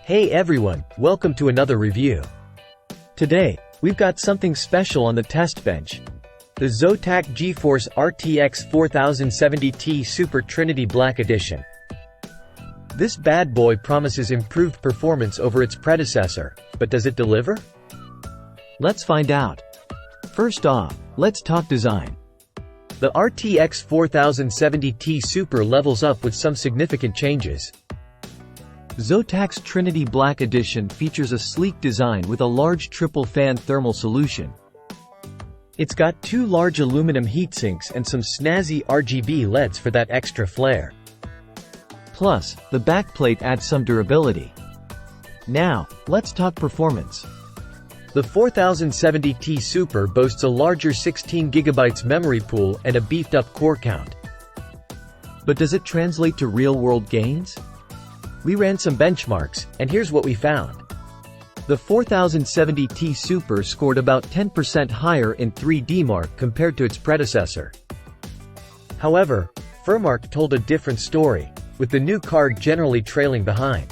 Hey everyone, welcome to another review. Today, we've got something special on the test bench. The Zotac GeForce RTX 4070Ti Super Trinity Black Edition. This bad boy promises improved performance over its predecessor, but does it deliver? Let's find out. First off, let's talk design. The RTX 4070Ti Super levels up with some significant changes. Zotac's Trinity Black Edition features a sleek design with a large triple-fan thermal solution. It's got two large aluminum heatsinks and some snazzy RGB LEDs for that extra flair. Plus, the backplate adds some durability. Now, let's talk performance. The 4070Ti Super boasts a larger 16GB memory pool and a beefed-up core count. But does it translate to real-world gains? We ran some benchmarks, and here's what we found. The 4070Ti Super scored about 10% higher in 3D Mark compared to its predecessor. However, Furmark told a different story, with the new card generally trailing behind.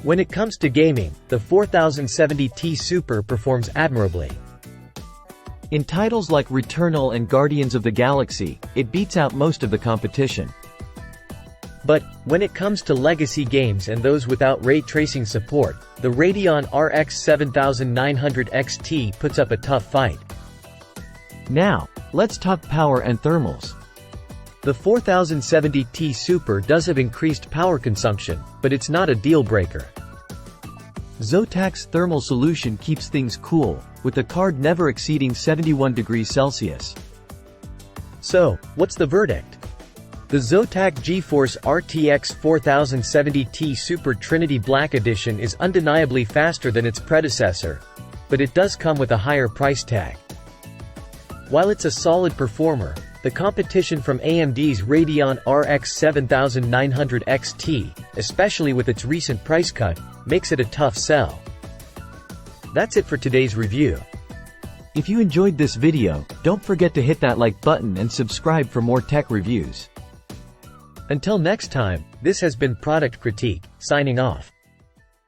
When it comes to gaming, the 4070Ti Super performs admirably. In titles like Returnal and Guardians of the Galaxy, it beats out most of the competition. But, when it comes to legacy games and those without ray tracing support, the Radeon RX 7900 XT puts up a tough fight. Now, let's talk power and thermals. The 4070Ti Super does have increased power consumption, but it's not a deal breaker. Zotac's thermal solution keeps things cool, with the card never exceeding 71 degrees Celsius. So, what's the verdict? The Zotac GeForce RTX 4070Ti Super Trinity Black Edition is undeniably faster than its predecessor, but it does come with a higher price tag. While it's a solid performer, the competition from AMD's Radeon RX 7900 XT, especially with its recent price cut, makes it a tough sell. That's it for today's review. If you enjoyed this video, don't forget to hit that like button and subscribe for more tech reviews. Until next time, this has been Product Critique, signing off.